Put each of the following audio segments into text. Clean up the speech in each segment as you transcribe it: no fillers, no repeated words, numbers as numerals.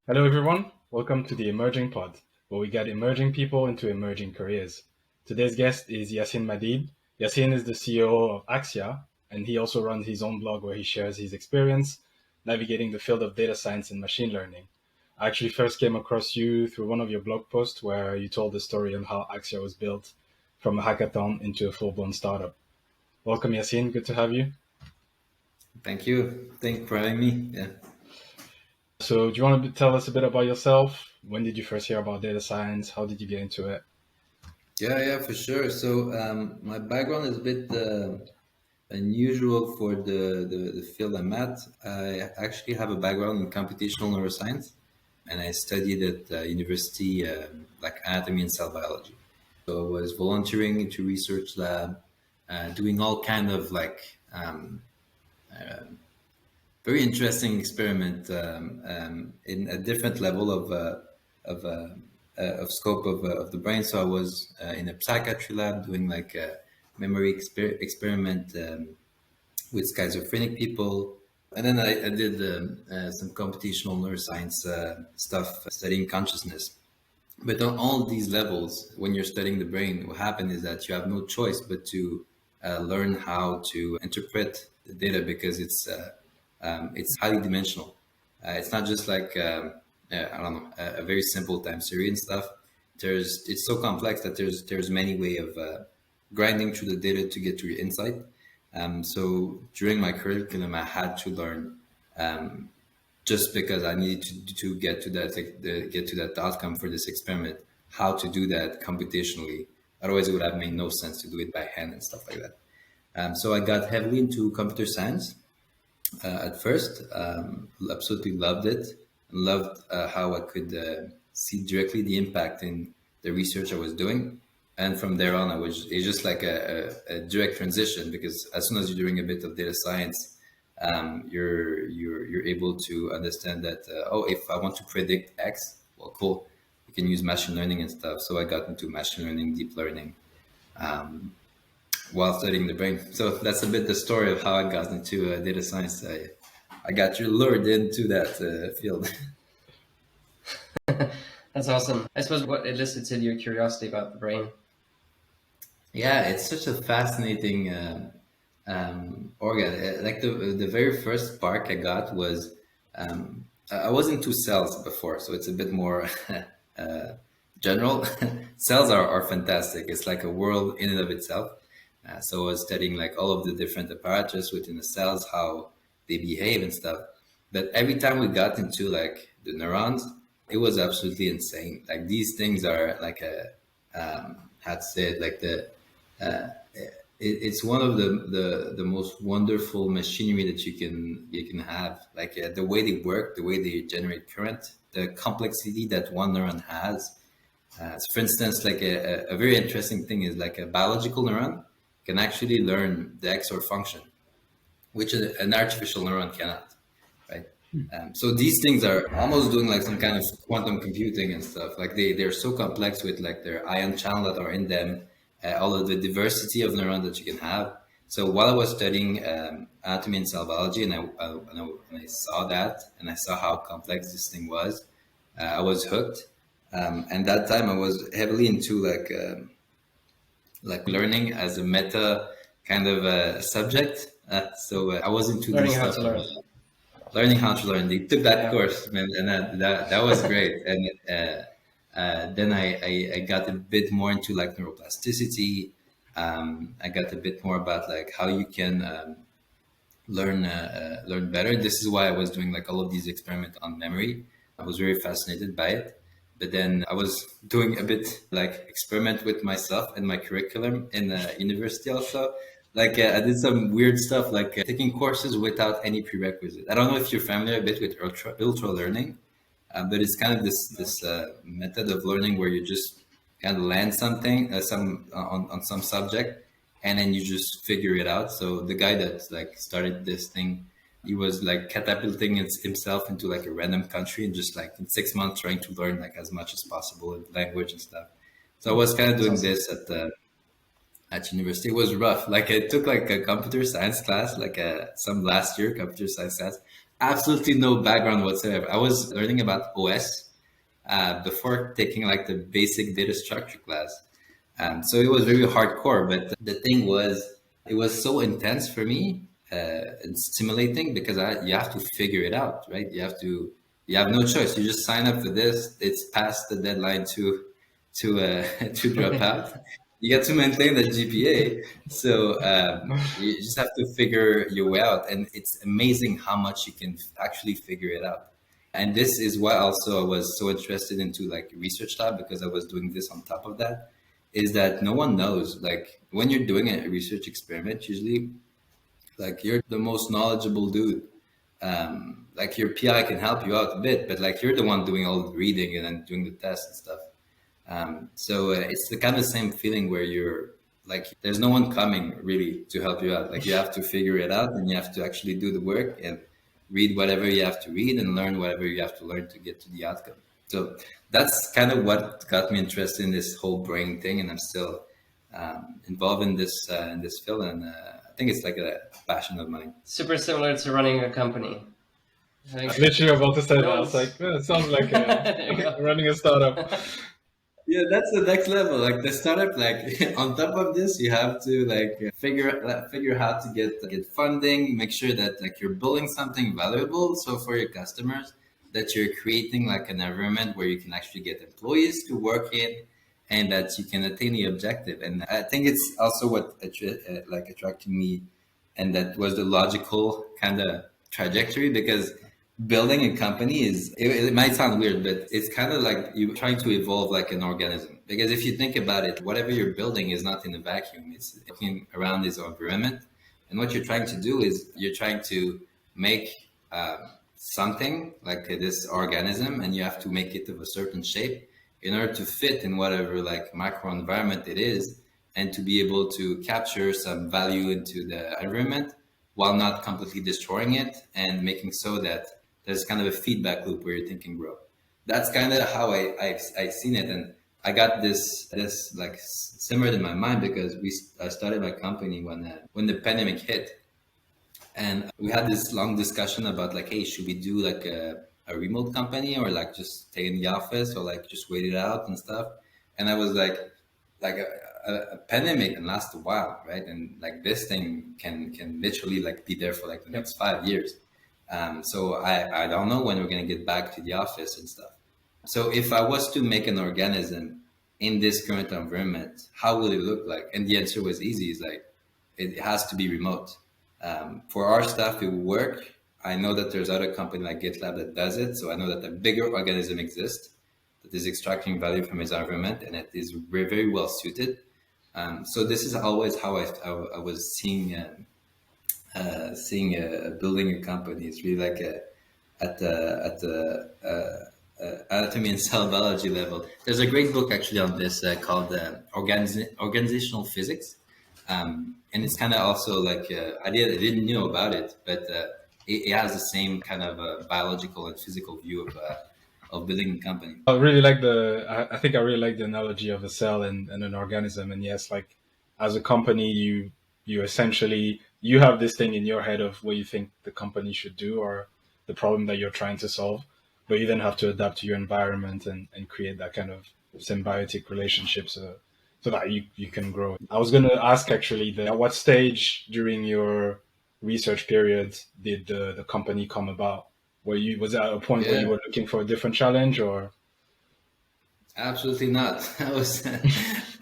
Hello, everyone. Welcome to the Emerging Pod, where we get emerging people into emerging careers. Today's guest is Yacine Mahdid. Yacine is the CEO of Axya, and he also runs his own blog where he shares his experience navigating the field of data science and machine learning. I actually first came across you through one of your blog posts where you told the story on how Axya was built from a hackathon into a full-blown startup. Welcome, Yacine. Good to have you. Thank you. Thank you for having me. Yeah. So, do you want to tell us a bit about yourself? When did you first hear about data science? How did you get into it? Yeah, for sure. So my background is a bit unusual for the field I'm at. I actually have a background in computational neuroscience, and I studied at university like anatomy and cell biology. So I was volunteering into research lab, doing all kind of like very interesting experiment in a different level of, uh, of scope of the brain. So I was in a psychiatry lab doing like a memory experiment with schizophrenic people. And then I did some computational neuroscience stuff studying consciousness. But on all these levels, when you're studying the brain, what happens is that you have no choice but to learn how to interpret the data because it's highly dimensional. It's not just like I don't know a very simple time series and stuff. It's so complex that there's many way of grinding through the data to get to your insight. So during my curriculum, I had to learn just because I needed to get to that get to that outcome for this experiment, how to do that computationally. Otherwise, it would have made no sense to do it by hand and stuff like that. So I got heavily into computer science at first. Absolutely loved it. Loved how I could see directly the impact in the research I was doing. And from there on, it's just like a direct transition because as soon as you're doing a bit of data science, you're able to understand that if I want to predict X, well, cool, you can use machine learning and stuff. So I got into machine learning, deep learning, while studying the brain. So that's a bit the story of how I got into data science. I got lured into that field. That's awesome. I suppose what elicited your curiosity about the brain. Yeah, it's such a fascinating organ. Like the very first spark I got was I was into cells before, so it's a bit more general. Cells are fantastic. It's like a world in and of itself. So I was studying like all of the different apparatus within the cells, how they behave and stuff. But every time we got into like the neurons, it was absolutely insane. Like these things are like how to say it, like it's one of the most wonderful machinery that you can have. Like the way they work, the way they generate current, the complexity that one neuron has. So for instance, like a very interesting thing is like a biological neuron can actually learn the XOR function, which an artificial neuron cannot, right? So these things are almost doing like some kind of quantum computing and stuff. Like they're so complex with like their ion channel that are in them, all of the diversity of neurons that you can have. So while I was studying anatomy and cell biology, and I saw that, and I saw how complex this thing was, I was hooked. And that time I was heavily into like learning as a meta kind of subject. So I was into Learning this how stuff. to learn. Learning how to learn. They took that Yeah. course, man, and that was great. And then I got a bit more into like neuroplasticity. I got a bit more about like how you can learn better. This is why I was doing like all of these experiments on memory. I was very fascinated by it. But then I was doing a bit like experiment with myself and my curriculum in university also. Like I did some weird stuff like taking courses without any prerequisite. I don't know if you're familiar a bit with ultra learning, but it's kind of this method of learning where you just kind of land something on some subject, and then you just figure it out. So the guy that like started this thing, he was like catapulting himself into like a random country and just like in 6 months trying to learn like as much as possible in language and stuff. So I was kind of That's doing awesome. this at university. It was rough. Like I took like a computer science class, like some last year computer science class. absolutely no background whatsoever. I was learning about OS before taking like the basic data structure class. So it was very hardcore, but the thing was, it was so intense for me and stimulating because you have to figure it out, right? You have no choice. You just sign up for this. It's past the deadline to to drop out. You get to maintain the GPA, so you just have to figure your way out, and it's amazing how much you can actually figure it out. And this is why also I was so interested into like research lab, because I was doing this on top of that, is that no one knows, like when you're doing a research experiment, usually like you're the most knowledgeable dude. Like your PI can help you out a bit, but like you're the one doing all the reading and then doing the tests and stuff. So it's the kind of same feeling where you're like, there's no one coming really to help you out. Like you have to figure it out, and you have to actually do the work and read whatever you have to read and learn whatever you have to learn to get to the outcome. So that's kind of what got me interested in this whole brain thing, and I'm still involved in this field, and I think it's like a passion of mine. Super similar to running a company. I was literally about to say that. I was like, it sounds like running a startup. Yeah, that's the next level. Like the startup, like on top of this, you have to like figure how to get funding, make sure that like you're building something valuable. So for your customers, that you're creating like an environment where you can actually get employees to work in, and that you can attain the objective. And I think it's also what like attracted me, and that was the logical kind of trajectory, because building a company it might sound weird, but it's kind of like you trying to evolve like an organism. Because if you think about it, whatever you're building is not in a vacuum. It's looking around this environment, and what you're trying to do is you're trying to make something like this organism, and you have to make it of a certain shape in order to fit in whatever like macro environment it is, and to be able to capture some value into the environment while not completely destroying it, and making so that there's kind of a feedback loop where you're thinking grow. That's kind of how I seen it, and I got this like simmered in my mind, because I started my company when the pandemic hit, and we had this long discussion about like, hey, should we do like a remote company, or like just stay in the office, or like just wait it out and stuff. And I was like a pandemic can last a while, right? And like this thing can literally like be there for like the next 5 years. So I don't know when we're going to get back to the office and stuff. So if I was to make an organism in this current environment, how would it look like? And the answer was easy. It's like, it has to be remote. For our stuff, it will work. I know that there's other company like GitLab that does it. So I know that a bigger organism exists that is extracting value from its environment, and it is very, very well suited. So this is always how I was seeing building a company. It's really like at the anatomy and cell biology level. There's a great book actually on this called Organizational Physics, and it's kind of also like I didn't know about it, but it has the same kind of biological and physical view of building a company. I really like I think I really like the analogy of a cell and an organism. And yes, like as a company, you essentially, you have this thing in your head of what you think the company should do, or the problem that you're trying to solve, but you then have to adapt to your environment and create that kind of symbiotic relationship so that you can grow. I was going to ask actually, at what stage during your research period did the company come about? Was that a point where you were looking for a different challenge, or? Absolutely not.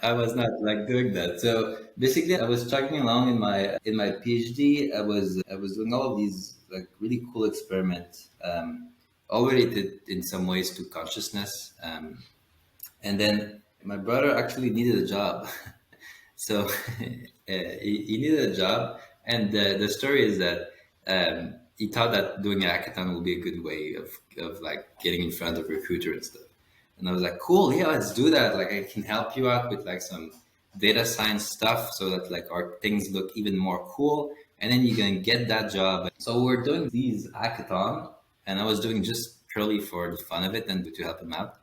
I was not like doing that. So basically, I was chugging along in my PhD. I was doing all of these like really cool experiments, all related in some ways to consciousness. And then my brother actually needed a job, so he needed a job. And the story is that he thought that doing a hackathon would be a good way of like getting in front of recruiter and stuff. And I was like, cool, yeah, let's do that. Like I can help you out with like some data science stuff so that like our things look even more cool. And then you can get that job. So we're doing these hackathon, and I was doing just purely for the fun of it and to help him out.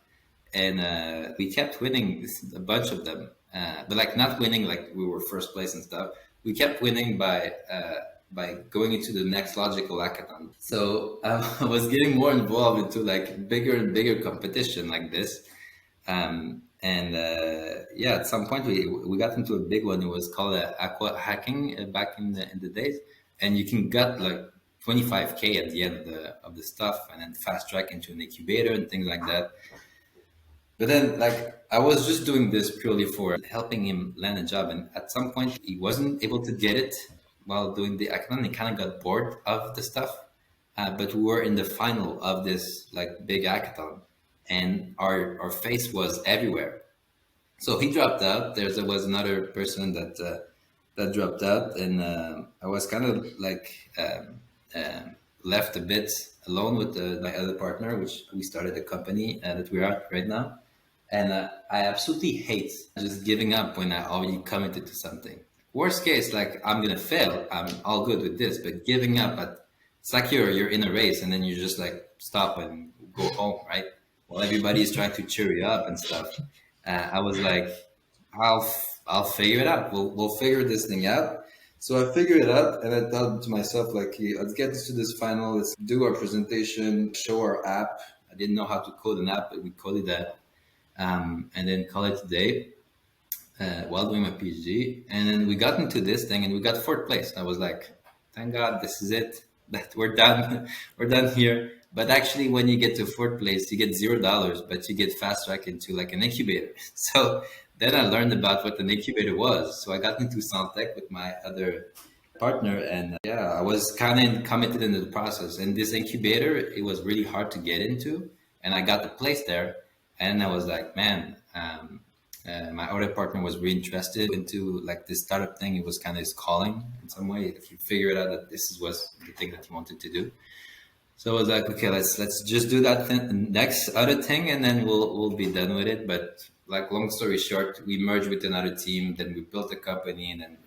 And we kept winning a bunch of them, but like not winning like we were first place and stuff. We kept winning by by going into the next logical hackathon. So I was getting more involved into like bigger and bigger competition like this. Yeah, at some point we got into a big one. It was called aqua hacking back in the days, and you can get like 25K at the end of the stuff, and then fast track into an incubator and things like that. But then, like, I was just doing this purely for helping him land a job, and at some point he wasn't able to get it while doing the hackathon. He kind of got bored of the stuff, but we were in the final of this like big hackathon, and our face was everywhere. So he dropped out. There was another person that dropped out, and I was kind of like left a bit alone with my other partner, which we started a company that we're at right now. And I absolutely hate just giving up when I already committed to something. Worst case, like I'm gonna fail. I'm all good with this, but giving up it's like you're in a race and then you just like stop and go home, right? While everybody's trying to cheer you up and stuff. I was like, I'll figure it out. We'll figure this thing out. So I figured it out, and I thought to myself, like, hey, let's get to this final. Let's do our presentation, show our app. I didn't know how to code an app, but we coded that, and then call it a day while doing my PhD. And then we got into this thing, and we got fourth place. I was like, thank God, this is it. That we're done. We're done here. But actually, when you get to fourth place, you get $0, but you get fast track into like an incubator. So then I learned about what an incubator was. So I got into Santec with my other partner, and yeah, I was kind of committed into the process. And this incubator, it was really hard to get into, and I got the place there. And I was like, man, my other partner was really interested into like this startup thing. It was kind of his calling in some way. If you figure it out that this was the thing that he wanted to do. So I was like, okay, let's just do that next other thing, and then we'll be done with it. But like, long story short, we merged with another team, then we built a company, and then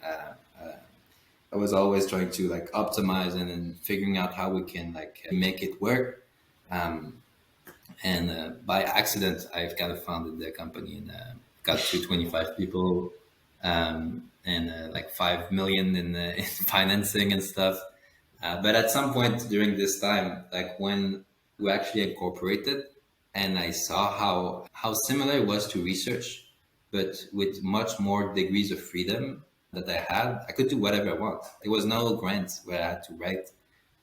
I was always trying to like optimize and then figuring out how we can like make it work. By accident, I've kind of founded the company and got to 25 people and like 5 million in financing and stuff. But at some point during this time, like when we actually incorporated, and I saw how similar it was to research, but with much more degrees of freedom that I had, I could do whatever I want. There was no grants where I had to write,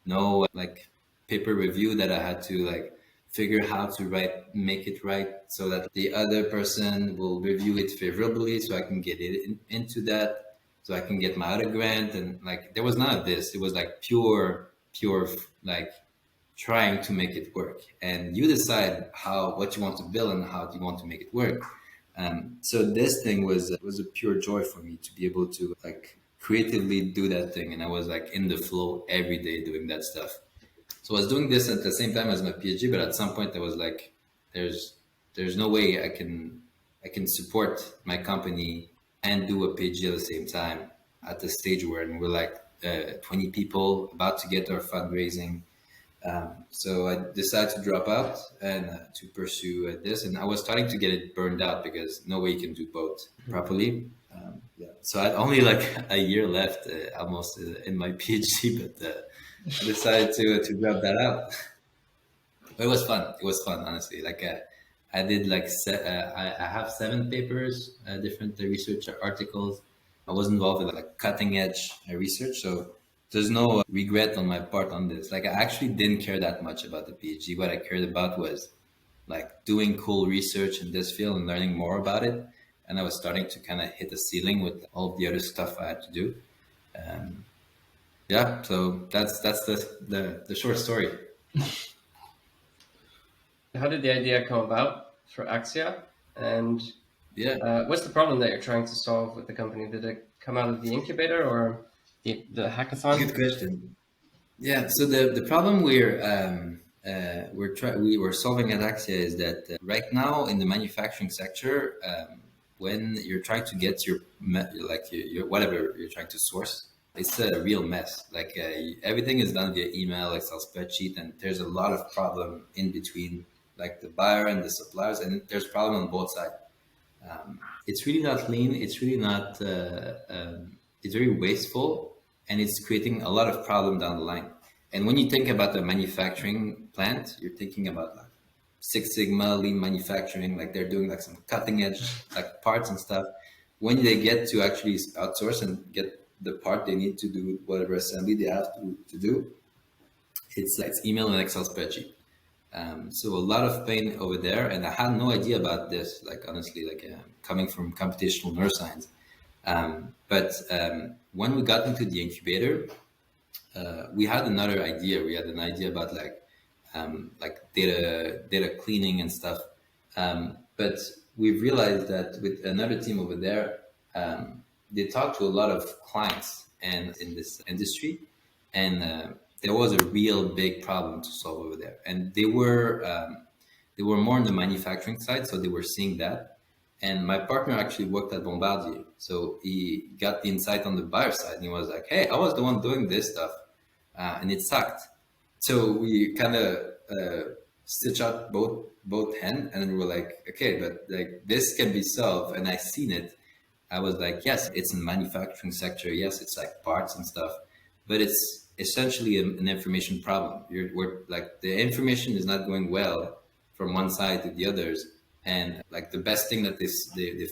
no like paper review that I had to like figure how to make it right so that the other person will review it favorably so I can get it into that. So I can get my other grant, and like there was none of this. It was like pure like trying to make it work, and you decide what you want to build and how you want to make it work. So this thing was a pure joy for me to be able to like creatively do that thing, and I was like in the flow every day doing that stuff. So I was doing this at the same time as my PhD, but at some point I was like, there's no way I can support my company and do a PhD at the same time at the stage where we're like 20 people about to get our fundraising. So I decided to drop out and to pursue this. And I was starting to get it burned out because no way you can do both properly. So I had only like a year left almost in my PhD, but I decided to drop that out. But it was fun. It was fun, honestly. Like I did like I have 7 papers, different research articles. I was involved with like cutting edge research, so there's no regret on my part on this. Like I actually didn't care that much about the PhD. What I cared about was like doing cool research in this field and learning more about it. And I was starting to kind of hit the ceiling with all of the other stuff I had to do. Yeah, so that's the short story. How did the idea come about for Axya? And what's the problem that you're trying to solve with the company? Did it come out of the incubator or the hackathon? Good question. Yeah, so the problem we're solving at Axya is that right now in the manufacturing sector, when you're trying to get your whatever you're trying to source, it's a real mess. Like everything is done via email, Excel spreadsheet, and there's a lot of problem in between, like the buyer and the suppliers, and there's problem on both sides. It's really not lean. It's really not. It's very wasteful, and it's creating a lot of problem down the line. And when you think about a manufacturing plant, you're thinking about like Six Sigma, lean manufacturing, like they're doing like some cutting edge like parts and stuff. When they get to actually outsource and get the part they need to do whatever assembly they have to do, it's email and Excel spreadsheet. So a lot of pain over there, and I had no idea about this. Like honestly, coming from computational neuroscience, but when we got into the incubator, we had another idea. We had an idea about data cleaning and stuff. But we realized that with another team over there, they talked to a lot of clients and in this industry, and there was a real big problem to solve over there. And they were more on the manufacturing side, so they were seeing that. And my partner actually worked at Bombardier, so he got the insight on the buyer side, and he was like, "Hey, I was the one doing this stuff, and it sucked." So we kind of stitch out both hands, and then we were like, "Okay, but like this can be solved." And I seen it. I was like, "Yes, it's in manufacturing sector. Yes, it's like parts and stuff, but it's essentially an information problem. We're like the information is not going well from one side to the others." And like the best thing that they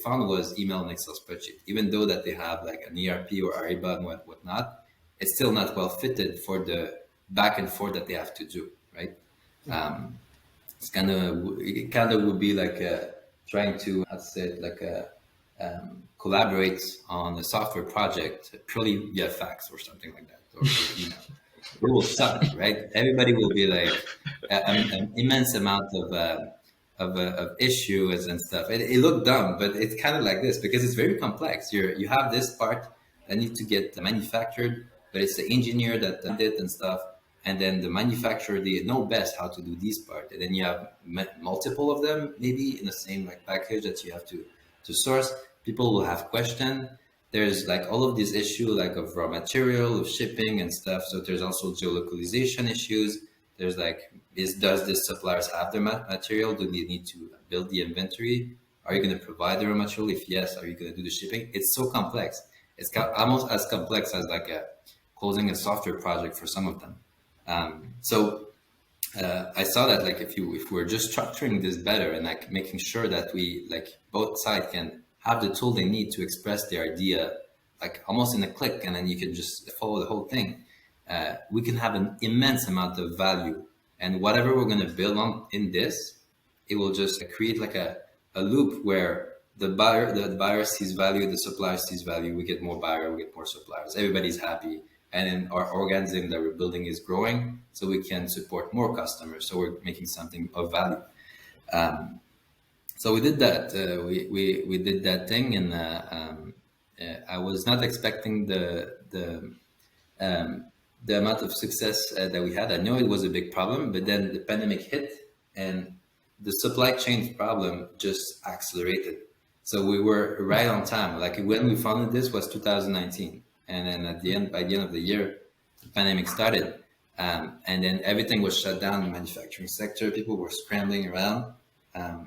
found was email and Excel spreadsheet. Even though that they have like an ERP or Ariba and whatnot, it's still not well fitted for the back and forth that they have to do, right? It kind of would be like trying to, how to say it, like collaborate on a software project purely via fax or something like that, or email. It will suck, right? Everybody will be like an immense amount of issues and stuff. It looked dumb, but it's kind of like this because it's very complex. You have this part that needs to get manufactured, but it's the engineer that did it and stuff. And then the manufacturer, they know best how to do these parts. And then you have multiple of them, maybe in the same like package that you have to source. People will have questions. There's like all of these issues like of raw material, of shipping and stuff. So there's also geolocalization issues. There's like, does this suppliers have the material? Do they need to build the inventory? Are you going to provide the raw material? If yes, are you going to do the shipping? It's so complex. It's almost as complex as like closing a software project for some of them. So I saw that like if we're just structuring this better and like making sure that we like both sides can have the tool they need to express their idea like almost in a click, and then you can just follow the whole thing. We can have an immense amount of value, and whatever we're going to build on in this, it will just create like a loop where the buyer sees value, the supplier sees value, we get more buyer, we get more suppliers, everybody's happy. And then our organism that we're building is growing, so we can support more customers. So we're making something of value. So we did that. We did that thing, and I was not expecting the amount of success that we had. I know it was a big problem, but then the pandemic hit, and the supply chain problem just accelerated. So we were right on time. Like when we founded this was 2019. And then by the end of the year, the pandemic started, and then everything was shut down in the manufacturing sector. People were scrambling around,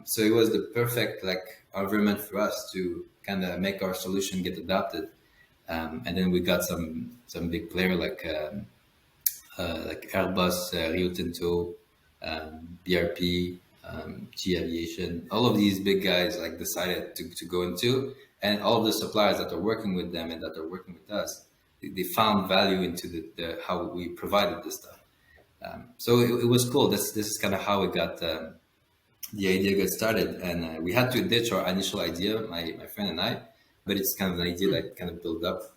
so it was the perfect like environment for us to kind of make our solution get adopted. And then we got some big player like Airbus, Rio Tinto, BRP, G Aviation. All of these big guys like decided to go into. And all of the suppliers that are working with them and that are working with us, they found value into the how we provided this stuff. So it was cool. This is kind of how we got the idea got started. And we had to ditch our initial idea, my friend and I, but it's kind of an idea that kind of built up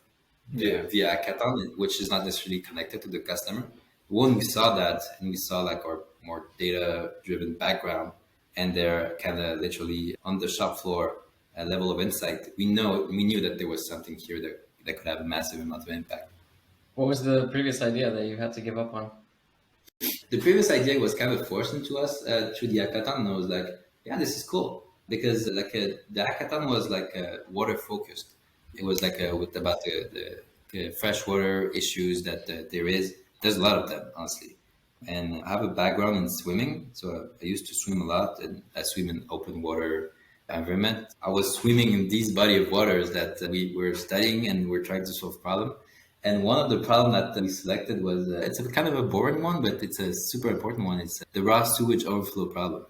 via hackathon, which is not necessarily connected to the customer. When we saw that, and we saw like our more data-driven background, and they're kind of literally on the shop floor, a level of insight, we knew that there was something here that could have a massive amount of impact. What was the previous idea that you had to give up on? The previous idea was kind of forced into us through the hackathon, and I was like, yeah, this is cool, because like the hackathon was like water focused. It was like about the freshwater issues that there's a lot of them, honestly. And I have a background in swimming, so I used to swim a lot, and I swim in open water environment. I was swimming in these body of waters that we were studying and we're trying to solve problem. And one of the problems that we selected was, it's a kind of a boring one, but it's a super important one. It's the raw sewage overflow problem.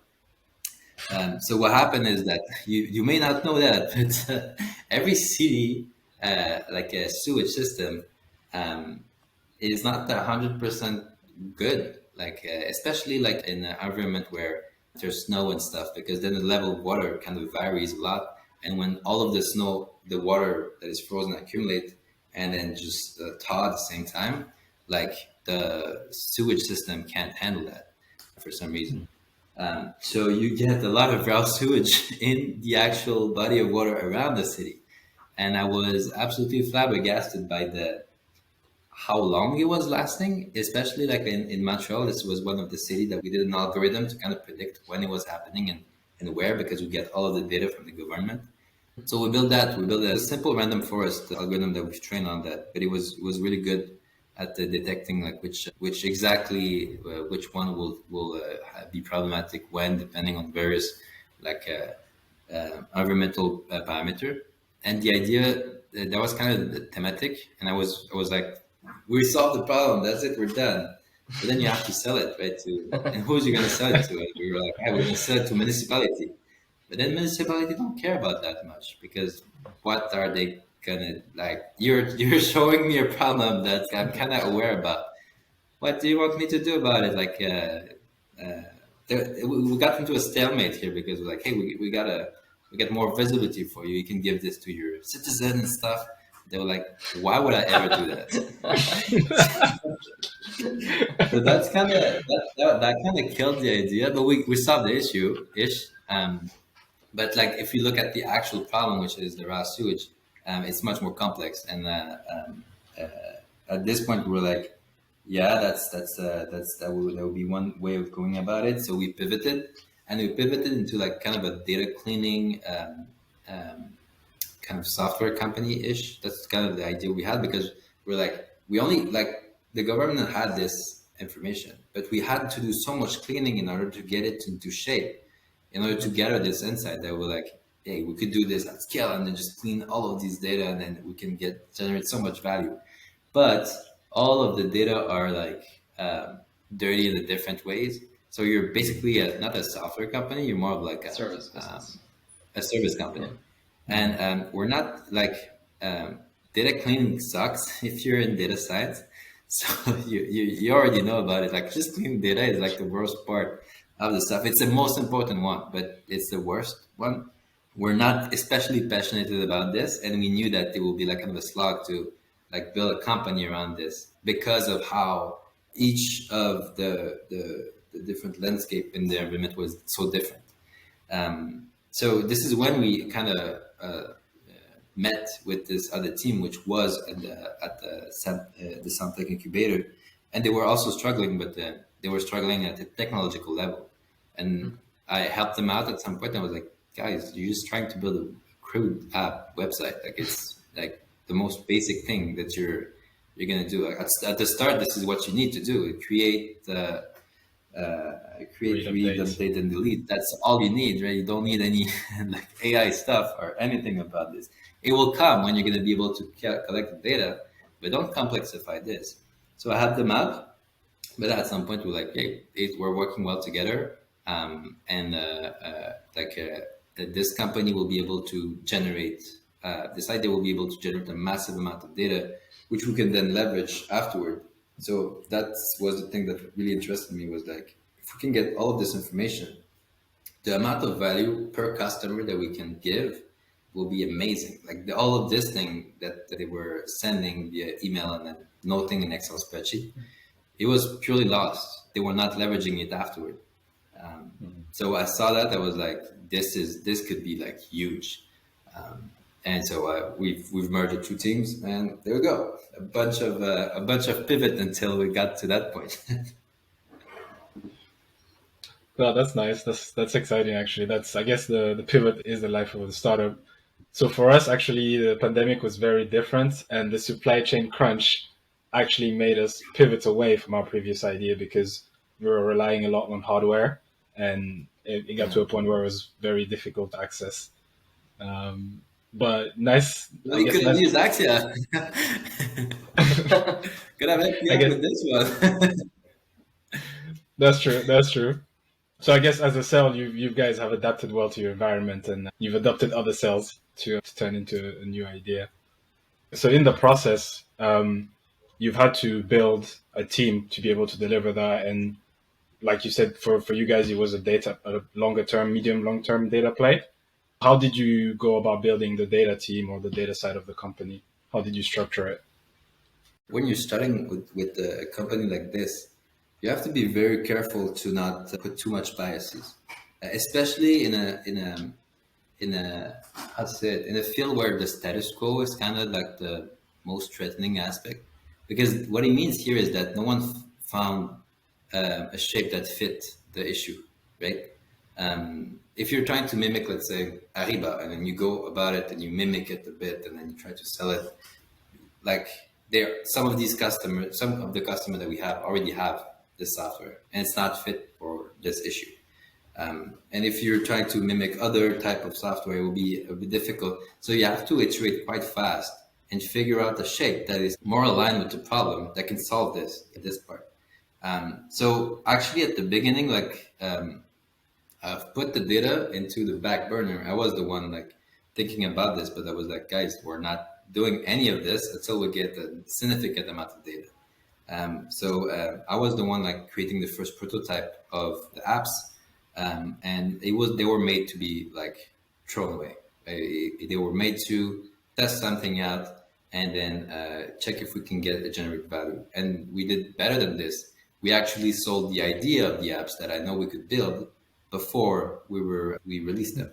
So what happened is that you may not know that, but every city, like a sewage system, is not 100% good. Like especially like in an environment where there's snow and stuff, because then the level of water kind of varies a lot. And when all of the snow, the water that is frozen accumulate and then just thaw at the same time, like the sewage system can't handle that for some reason. So you get a lot of raw sewage in the actual body of water around the city. And I was absolutely flabbergasted by the how long it was lasting, especially like in Montreal. This was one of the cities that we did an algorithm to kind of predict when it was happening and where, because we get all of the data from the government. So we built that. We built a simple random forest algorithm that we trained on that, but it was really good at detecting like which exactly which one will be problematic when, depending on various like environmental parameter. And the idea that was kind of the thematic, and I was like, we solved the problem. That's it. We're done. But then you have to sell it, right? And who's you going to sell it to? And we were like, we're going to sell it to municipality. But then municipality don't care about that much, because what are they gonna like? You're showing me a problem that I'm kind of aware about. What do you want me to do about it? Like, we got into a stalemate here because we're like, hey, we get more visibility for you. You can give this to your citizens and stuff. They were like, why would I ever do that? So that's kind of that killed the idea, but we solved the issue ish. But like if you look at the actual problem, which is the raw sewage, it's much more complex. And at this point, we were like, yeah, that will be one way of going about it. So we pivoted into like kind of a data cleaning kind of software company ish. That's kind of the idea we had, because we're like, we only like the government had this information, but we had to do so much cleaning in order to get it into shape, in order to gather this insight that we're like, hey, we could do this at scale and then just clean all of these data, and then we can generate so much value. But all of the data are like dirty in a different ways. So you're basically not a software company, you're more of like a service company. Yeah. And we're not like data cleaning sucks if you're in data science. So you already know about it. Like just cleaning data is like the worst part of the stuff. It's the most important one, but it's the worst one. We're not especially passionate about this, and we knew that it will be like kind of a slog to like build a company around this, because of how each of the different landscape in the environment was so different. So this is when we kind of met with this other team, which was at the Samtech incubator, and they were also struggling, but they were struggling at the technological level. And I helped them out at some point. I was like, guys, you're just trying to build a crude app website. Like it's like the most basic thing that you're gonna do. Like at the start, this is what you need to do: create, read, update, and delete. That's all you need, right? You don't need any like AI stuff or anything about this. It will come when you're gonna be able to collect the data, but don't complexify this. So I had them out, but at some point we're like, hey, we're working well together, this company will be able to generate. This idea will be able to generate a massive amount of data, which we can then leverage afterward. So that was the thing that really interested me, was like, if we can get all of this information, the amount of value per customer that we can give will be amazing. Like all of this thing that they were sending via email and then noting in Excel spreadsheet, it was purely lost. They were not leveraging it afterward. So I saw that, I was like, this could be like huge. And so we've merged the two teams, and there we go. A bunch of pivot until we got to that point. Well, that's nice. That's exciting, actually. I guess the pivot is the life of a startup. So for us, actually, the pandemic was very different, and the supply chain crunch actually made us pivot away from our previous idea, because we were relying a lot on hardware, and it got to a point where it was very difficult to access. But nice. We could use Axya. Gonna help you I out guess with this one. that's true. That's true. So I guess as a cell, you guys have adapted well to your environment, and you've adopted other cells to turn into a new idea. So in the process, you've had to build a team to be able to deliver that. And like you said, for you guys, it was a longer term, medium, long term data play. How did you go about building the data team or the data side of the company? How did you structure it? When you're starting with a company like this, you have to be very careful to not put too much biases, especially in a how to say it, in a field where the status quo is kind of like the most threatening aspect. Because what it means here is that no one found a shape that fit the issue, right? If you're trying to mimic, let's say, Ariba, and then you go about it and you mimic it a bit, and then you try to sell it, like some of the customers that we have already have this software, and it's not fit for this issue. And if you're trying to mimic other type of software, it will be a bit difficult. So you have to iterate quite fast and figure out a shape that is more aligned with the problem that can solve this part. So actually at the beginning, I've put the data into the back burner. I was the one like thinking about this, but I was like, guys, we're not doing any of this until we get a significant amount of data. I was the one like creating the first prototype of the apps. And they were made to be like thrown away. They were made to test something out and then check if we can get a generate value. And we did better than this. We actually sold the idea of the apps that I know we could build before we released them.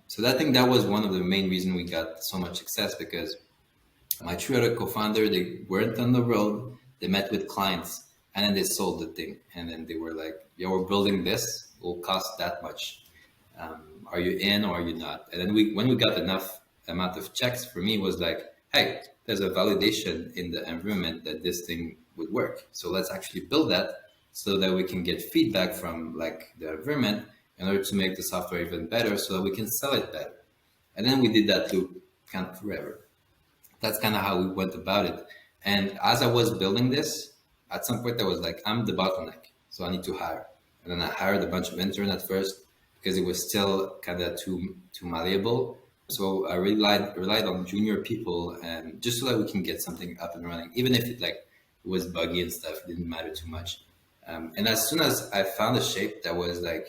So I think that was one of the main reasons we got so much success, because my three other co-founder, they weren't on the road. They met with clients and then they sold the thing. And then they were like, yeah, we're building this. Will cost that much. Are you in or are you not? And then when we got enough amount of checks, for me was like, hey, there's a validation in the environment that this thing would work. So let's actually build that so that we can get feedback from like the environment in order to make the software even better so that we can sell it better. And then we did that loop kind of forever. That's kind of how we went about it. And as I was building this, at some point I was like, I'm the bottleneck, so I need to hire. And then I hired a bunch of interns at first because it was still kind of too malleable. So I relied on junior people, and just so that we can get something up and running, even if it was buggy and stuff, it didn't matter too much. And as soon as I found a shape that was like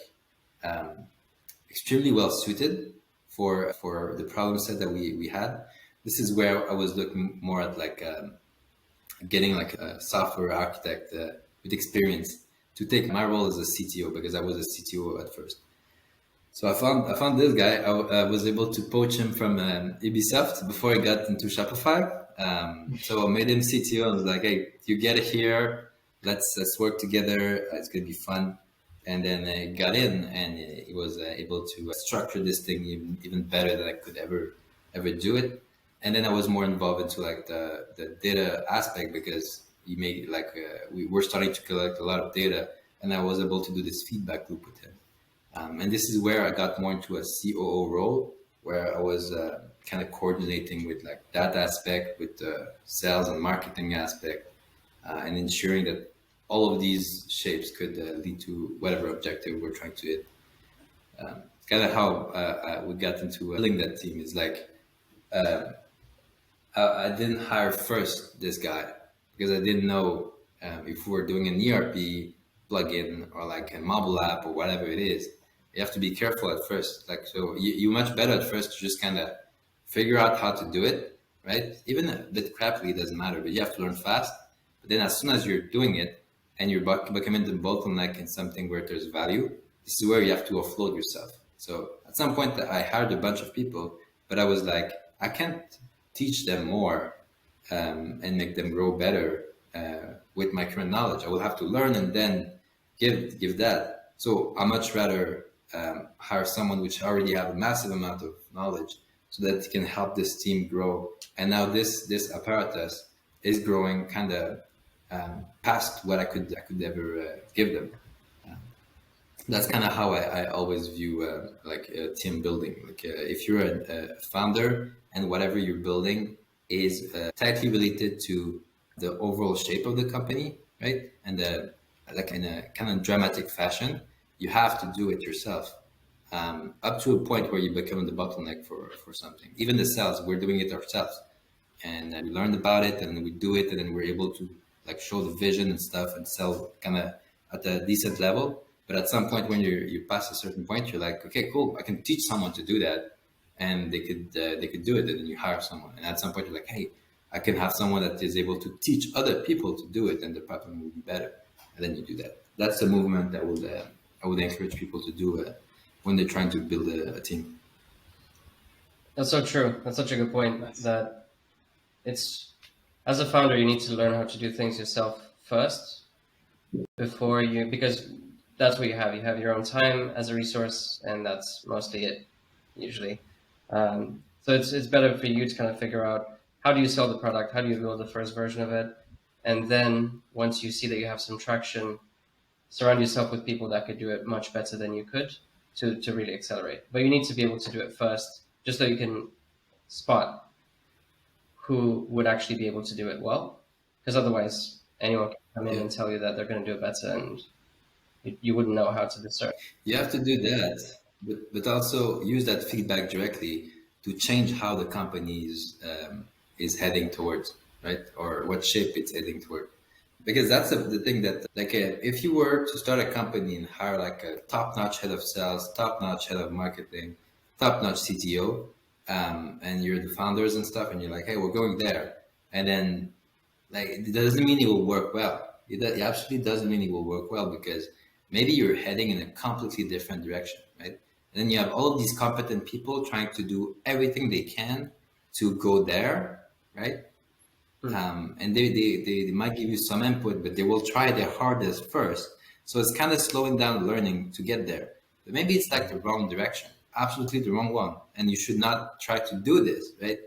extremely well suited for the problem set that we had, this is where I was looking more at getting like a software architect with experience to take my role as a CTO, because I was a CTO at first. So I found this guy. I was able to poach him from Ubisoft before he got into Shopify. So I made him CTO and was like, hey, you get it here. Let's work together. It's going to be fun. And then I got in, and he was able to structure this thing even better than I could ever do it. And then I was more involved into like the data aspect, because he made we were starting to collect a lot of data, and I was able to do this feedback loop with him. And this is where I got more into a COO role, where I was kind of coordinating with like that aspect, with the sales and marketing aspect, and ensuring that all of these shapes could lead to whatever objective we're trying to hit. Kind of how we got into building that team is like, I didn't hire first this guy because I didn't know if we were doing an ERP plugin or like a mobile app or whatever it is. You have to be careful at first. So you're much better at first to just kind of figure out how to do it, right? Even a bit crappily, it doesn't matter, but you have to learn fast. But then as soon as you're doing it and you're becoming the bottleneck in something where there's value, this is where you have to offload yourself. So at some point I hired a bunch of people, but I was like, I can't teach them more and make them grow better with my current knowledge. I will have to learn and then give that. So I much rather hire someone which already have a massive amount of knowledge so that it can help this team grow. And now this apparatus is growing kind of past what I could ever give them. That's kind of how I always view team building. If you're a founder and whatever you're building is tightly related to the overall shape of the company, right? And like in a kind of dramatic fashion, you have to do it yourself. Up to a point where you become the bottleneck for something. Even the sales, we're doing it ourselves, and we learned about it, and we do it, and then we're able to like show the vision and stuff and sell kind of at a decent level. But at some point, when you pass a certain point, you're like, okay, cool, I can teach someone to do that, and they could do it, and then you hire someone, and at some point you're like, hey, I can have someone that is able to teach other people to do it, and the platform will be better, and then you do that. That's the movement that I would encourage people to do when they're trying to build a team. That's so true. That's such a good point. That it's, as a founder, you need to learn how to do things yourself first before you, because that's what you have. You have your own time as a resource, and that's mostly it, usually. So it's better for you to kind of figure out, how do you sell the product? How do you build the first version of it? And then once you see that you have some traction, surround yourself with people that could do it much better than you could to really accelerate. But you need to be able to do it first, just so you can spot who would actually be able to do it well. Because otherwise, anyone can come in and tell you that they're going to do it better, and you wouldn't know how to discern. You have to do that, but also use that feedback directly to change how the company is heading towards, right? Or what shape it's heading toward. Because that's the thing that, like, if you were to start a company and hire like a top-notch head of sales, top-notch head of marketing, top-notch CTO, and you're the founders and stuff, and you're like, hey, we're going there, and then like it doesn't mean it will work well. It absolutely doesn't mean it will work well, because maybe you're heading in a completely different direction, right? And then you have all of these competent people trying to do everything they can to go there, right? And they might give you some input, but they will try their hardest first. So it's kind of slowing down learning to get there. But maybe it's like the wrong direction, absolutely the wrong one. And you should not try to do this, right?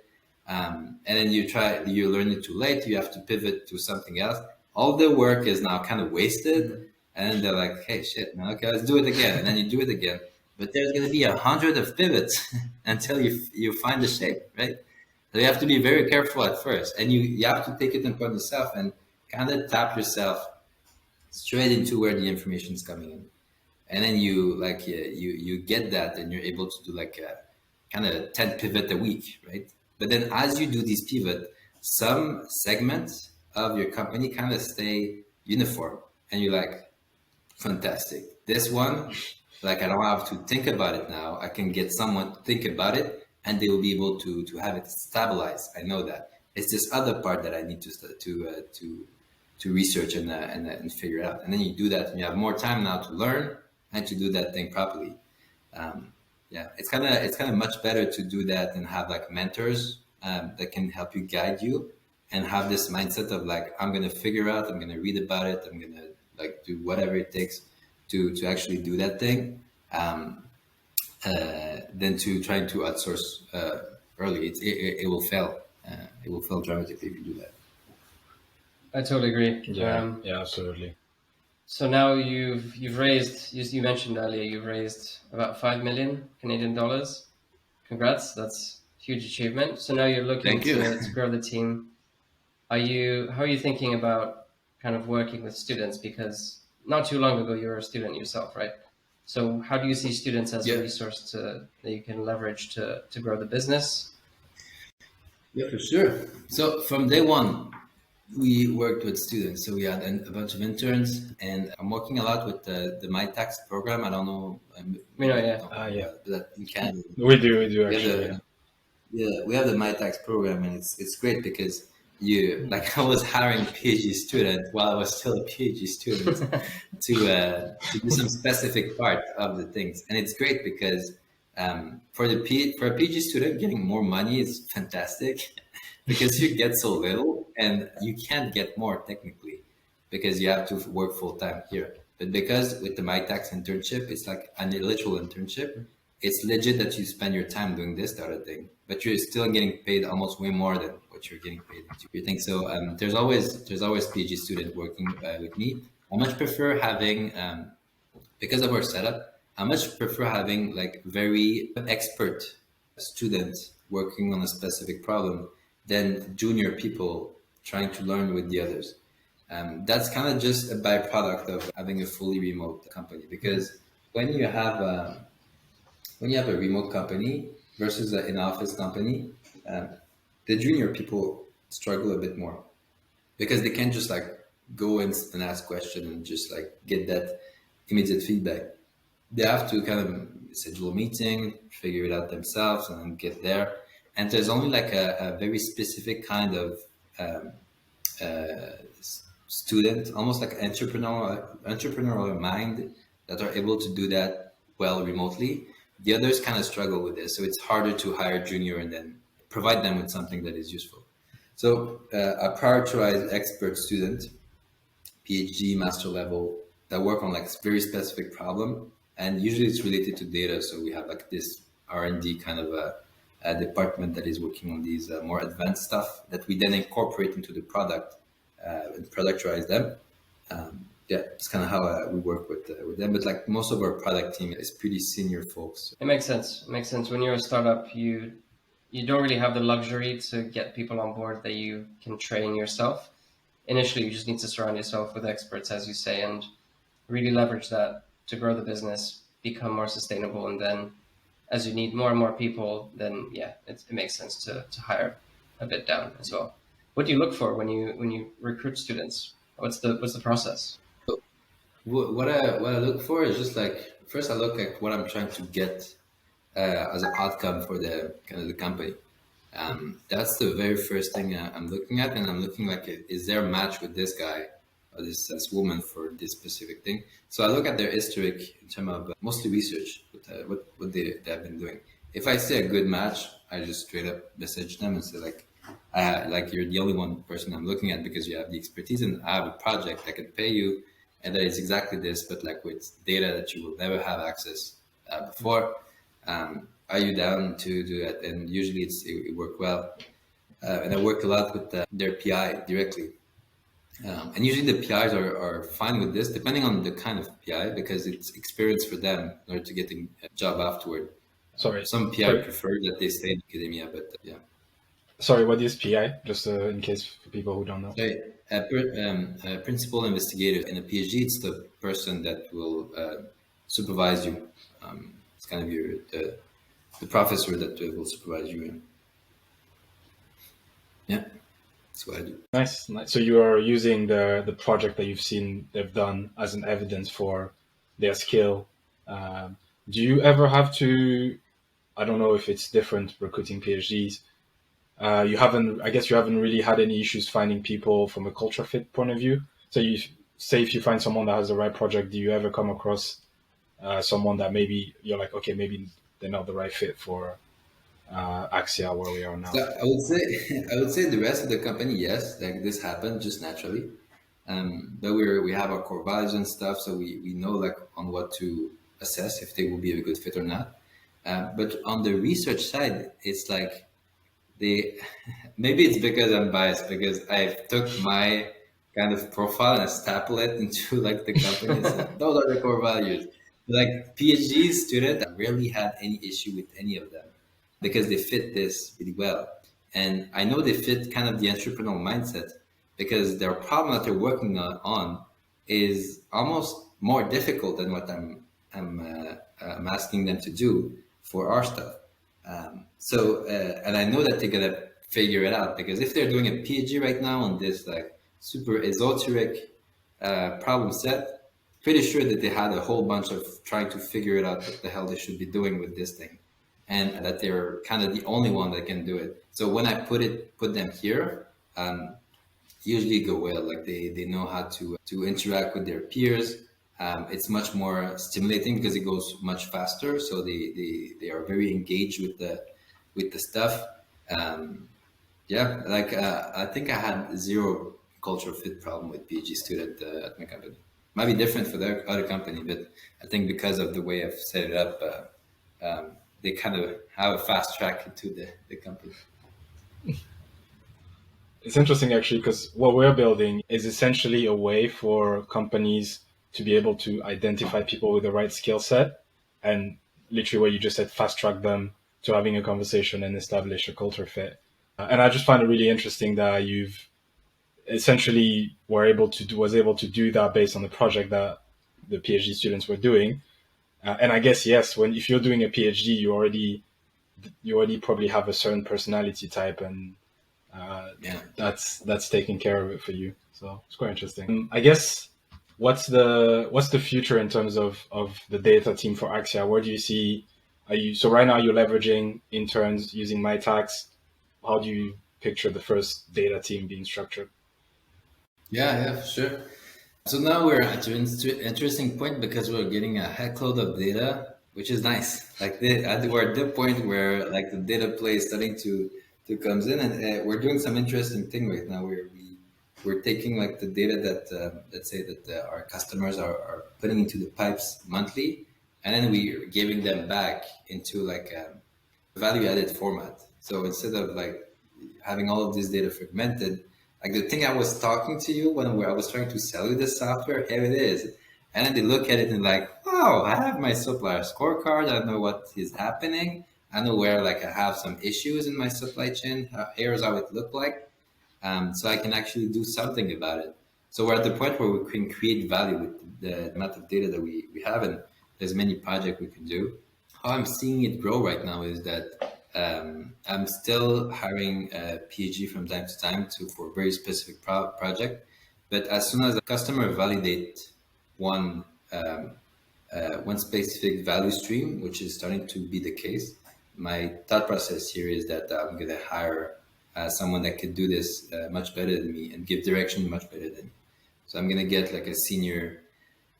And then you learn it too late. You have to pivot to something else. All the work is now kind of wasted. And then they're like, hey, shit, man, okay, let's do it again. And then you do it again. But there's going to be 100 of pivots until you find the shape, right? So you have to be very careful at first, and you have to take it upon yourself and kind of tap yourself straight into where the information is coming in. And then you get that, and you're able to do like a kind of 10 pivot a week, right? But then as you do these pivot, some segments of your company kind of stay uniform, and you're like, fantastic. This one, like, I don't have to think about it now. I can get someone to think about it, and they will be able to have it stabilize. I know that. It's this other part that I need to research and figure out. And then you do that, and you have more time now to learn and to do that thing properly. It's kind of much better to do that and have like mentors that can help you, guide you, and have this mindset of like, I'm gonna figure out, I'm gonna read about it, I'm gonna like do whatever it takes to actually do that thing. Than to trying to outsource early. It will fail. It will fail dramatically if you do that. I totally agree. Yeah, absolutely. So now you've raised, you mentioned earlier, you've raised about 5 million Canadian dollars. Congrats, that's a huge achievement. So now you're looking to grow the team. How are you thinking about kind of working with students? Because not too long ago you were a student yourself, right? So how do you see students as a resource that you can leverage to grow the business? Yeah, for sure. So from day one, we worked with students. So we had a bunch of interns, and I'm working a lot with the MyTax program. I don't know. That in Canada. We do actually. We have the MyTax program, and it's great because I was hiring PhD students while I was still a PhD student to do some specific part of the things. And it's great because for a PhD student, getting more money is fantastic because you get so little and you can't get more technically because you have to work full time here. But because with the MyTax internship, it's like an literal internship. It's legit that you spend your time doing this sort of thing, but you're still getting paid almost way more than what you're getting paid. You think so? There's always PhD student working with me. I much prefer having, because of our setup, I much prefer having like very expert students working on a specific problem than junior people trying to learn with the others. That's kind of just a byproduct of having a fully remote company, because when you have a remote company versus an in-office company, um, the junior people struggle a bit more because they can't just like go and ask questions and just like get that immediate feedback. They have to kind of schedule a meeting, figure it out themselves, and then get there. And there's only like a very specific kind of um, student, almost like entrepreneurial mind, that are able to do that well remotely. The others kind of struggle with this, so it's harder to hire junior and then provide them with something that is useful. So I prioritize expert student, PhD, master level, that work on like very specific problem, and usually it's related to data. So we have like this R&D kind of a department that is working on these more advanced stuff that we then incorporate into the product and productize them. Yeah, it's kind of how we work with them. But like most of our product team is pretty senior folks. It makes sense. It makes sense. When you're a startup, you don't really have the luxury to get people on board that you can train yourself. Initially, you just need to surround yourself with experts, as you say, and really leverage that to grow the business, become more sustainable, and then as you need more and more people, then yeah, it makes sense to hire a bit down as well. What do you look for when you recruit students? What's the process? What I look for is just like, first I look at what I'm trying to get as an outcome for the kind of the company. That's the very first thing I'm looking at, and I'm looking like, is there a match with this guy or this woman for this specific thing? So I look at their historic in terms of mostly research, what they have been doing. If I see a good match, I just straight up message them and say like you're the only one person I'm looking at because you have the expertise, and I have a project that can pay you, and that is exactly this, but like with data that you will never have access before. Are you down to do that? And usually it worked well. And I work a lot with their PI directly. And usually the PIs are fine with this, depending on the kind of PI, because it's experience for them in order to get a job afterward. Sorry. Some PI prefer that they stay in academia, but yeah. Sorry, what is PI? Just in case for people who don't know. Principal investigator in a PhD, it's the person that will supervise you. It's kind of the professor that will supervise you. Yeah, that's what I do. Nice. So you are using the project that you've seen they've done as an evidence for their skill. Do you ever have to, I don't know if it's different recruiting PhDs, I guess you haven't really had any issues finding people from a culture fit point of view. So you say if you find someone that has the right project, do you ever come across someone that maybe you're like, okay, maybe they're not the right fit for Axya where we are now? So I would say the rest of the company, yes, like this happened just naturally. But we have our core values and stuff, so we know like on what to assess if they will be a good fit or not. But on the research side, it's like maybe it's because I'm biased, because I took my kind of profile and I staple it into like the company. So those are the core values. Like PhD student, I rarely had any issue with any of them because they fit this really well. And I know they fit kind of the entrepreneurial mindset because their problem that they're working on is almost more difficult than what I'm asking them to do for our stuff. And I know that they're gonna figure it out, because if they're doing a PhD right now on this like super esoteric problem set, pretty sure that they had a whole bunch of trying to figure it out what the hell they should be doing with this thing, and that they're kind of the only one that can do it. So when I put them here, usually go well. Like they know how to interact with their peers. It's much more stimulating because it goes much faster. So they are very engaged with the stuff. I think I had zero cultural fit problem with PhD student at my company. Might be different for their other company, but I think because of the way I've set it up, they kind of have a fast track into the company. It's interesting actually, because what we're building is essentially a way for companies to be able to identify people with the right skill set, and literally what you just said, fast track them to having a conversation and establish a culture fit. And I just find it really interesting that you've essentially was able to do that based on the project that the PhD students were doing. And I guess yes, if you're doing a PhD, you already probably have a certain personality type, and that's taking care of it for you. So it's quite interesting. I guess what's the future in terms of the data team for Axya? Where do you see? So right now you're leveraging interns using MyTax. How do you picture the first data team being structured? Yeah, for sure. So now we're at an interesting point because we're getting a heckload of data, which is nice. Like we're at the point where like the data play is starting to comes in, and we're doing some interesting thing right now. We're taking like the data that let's say that our customers are putting into the pipes monthly, and then we're giving them back into like a value added format. So instead of like having all of this data fragmented, like the thing I was talking to you when I was trying to sell you the software, here it is. And then they look at it and like, wow, I have my supplier scorecard. I know what is happening. I know where like I have some issues in my supply chain. Here's how it looked like. So I can actually do something about it. So we're at the point where we can create value with the amount of data that we have, and there's many projects we can do. How I'm seeing it grow right now is that I'm still hiring a PhD from time to time for a very specific project. But as soon as the customer validate one one specific value stream, which is starting to be the case, my thought process here is that I'm going to hire someone that could do this much better than me and give direction much better than me. So I'm going to get like a senior,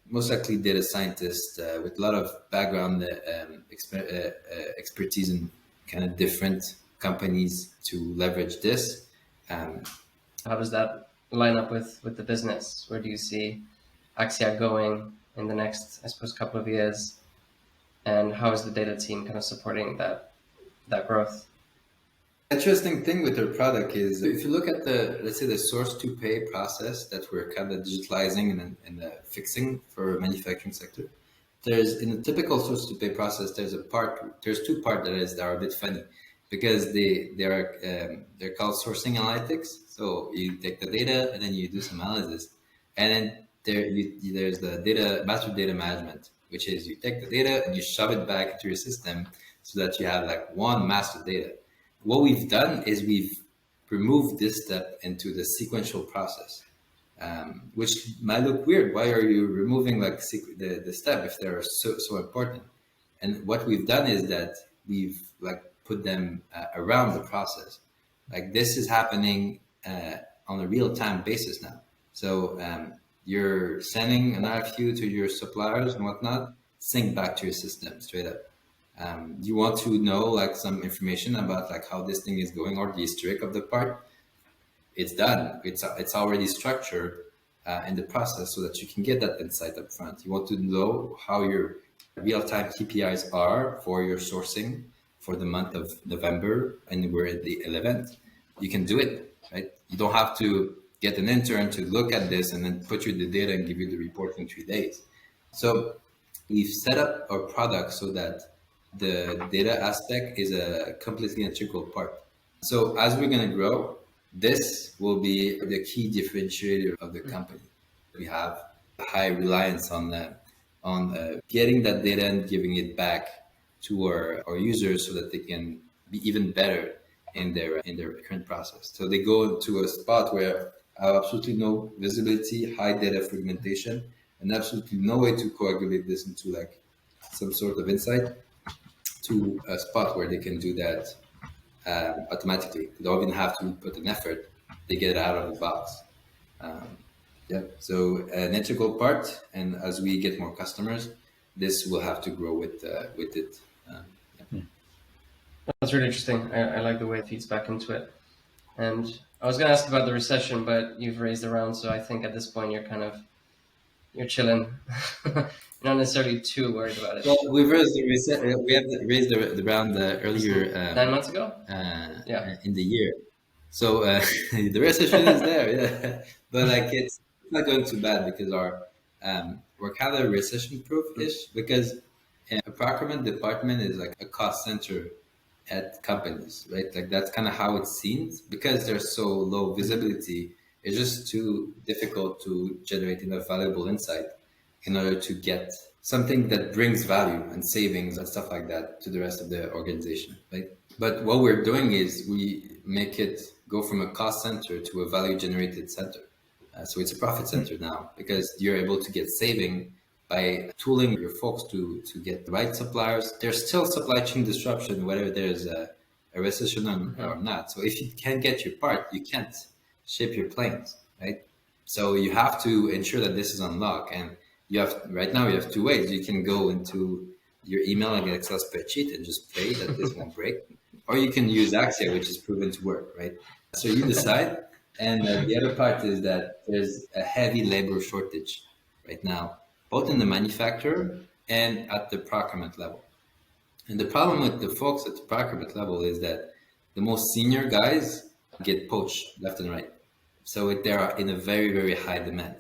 most likely data scientist with a lot of background expertise in kind of different companies to leverage this. How does that line up with the business? Where do you see Axya going in the next, I suppose, couple of years? And how is the data team kind of supporting that growth? Interesting thing with their product is if you look at let's say the source to pay process that we're kind of digitalizing and fixing for manufacturing sector, in the typical source to pay process, there's two parts that are a bit funny because they're called sourcing analytics. So you take the data and then you do some analysis, and then there's the master data management, which is you take the data and you shove it back into your system so that you have like one master data. What we've done is we've removed this step into the sequential process, which might look weird. Why are you removing like the step if they're so important? And what we've done is that we've like put them around the process. Like this is happening on a real time basis now. So you're sending an RFQ to your suppliers and whatnot, sync back to your system straight up. You want to know like some information about like how this thing is going or the historic of the part, it's done. It's already structured in the process so that you can get that insight up front. You want to know how your real-time KPIs are for your sourcing for the month of November, and we're at the 11th. You can do it, right? You don't have to get an intern to look at this and then put you the data and give you the report in 3 days. So we've set up our product so that the data aspect is a completely integral part. So as we're going to grow, this will be the key differentiator of the company. We have a high reliance on getting that data and giving it back to our users so that they can be even better in their current process. So they go to a spot where I have absolutely no visibility, high data fragmentation, and absolutely no way to coagulate this into like some sort of insight, to a spot where they can do that automatically. They don't even have to put an effort. They get it out of the box. So an integral part, and as we get more customers, this will have to grow with it. That's really interesting. I like the way it feeds back into it. And I was going to ask about the recession, but you've raised the round, so I think at this point you're chilling. You're not necessarily too worried about it. Well, we have raised the round earlier 9 months ago. In the year. So the recession is there, yeah. But like it's not going too bad because we're kind of recession proof-ish because a procurement department is like a cost center at companies, right? Like that's kind of how it seems because there's so low visibility. It's just too difficult to generate enough valuable insight in order to get something that brings value and savings and stuff like that to the rest of the organization, right? But what we're doing is we make it go from a cost center to a value generated center. So it's a profit center now because you're able to get saving by tooling your folks to get the right suppliers. There's still supply chain disruption, whether there's a recession or not. So if you can't get your part, you can't ship your planes, right? So you have to ensure that this is unlocked. And you have right now you have two ways. You can go into your email and get Excel spreadsheet and just pray that this won't break, or you can use Axya, which is proven to work, right? So you decide. And the other part is that there's a heavy labor shortage right now, both in the manufacturer and at the procurement level. And the problem with the folks at the procurement level is that the most senior guys get poached left and right. So they are in a very, very high demand.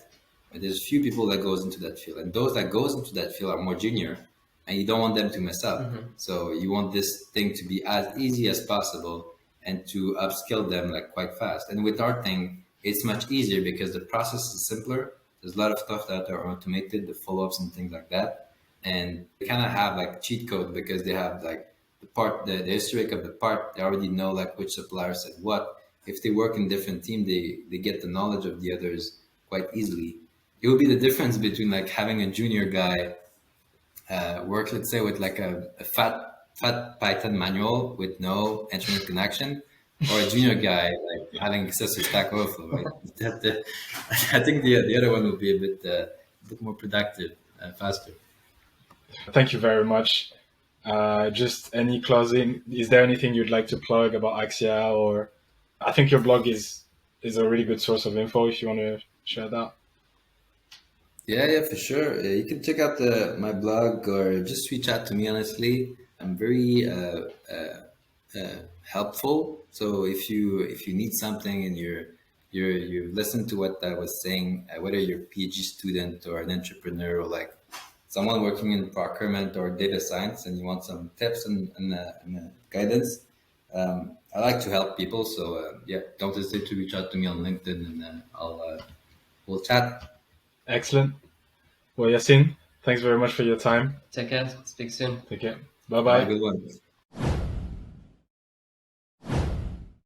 But there's few people that goes into that field. And those that goes into that field are more junior, and you don't want them to mess up. So you want this thing to be as easy as possible and to upskill them like quite fast. And with our thing, it's much easier because the process is simpler. There's a lot of stuff that are automated, the follow-ups and things like that. And they kind of have like cheat code because they have like the part, the historic of the part. They already know like which supplier said what. If they work in different team, they get the knowledge of the others quite easily. It would be the difference between like having a junior guy work, let's say, with like a fat Python manual with no internet connection, or a junior guy like having access to Stack Overflow, right? I think the other one will be a bit more productive, faster. Thank you very much. Just any closing? Is there anything you'd like to plug about Axya? Or I think your blog is a really good source of info if you want to share that. Yeah, for sure. You can check out my blog or just reach out to me. Honestly, I'm very helpful. So if you need something and you listen to what I was saying, whether you're a PhD student or an entrepreneur or like someone working in procurement or data science, and you want some tips and guidance, I like to help people. So yeah, don't hesitate to reach out to me on LinkedIn, and we'll chat. Excellent. Well, Yacine, thanks very much for your time. Take care. Speak soon. Take care. Have a Bye-bye. good one.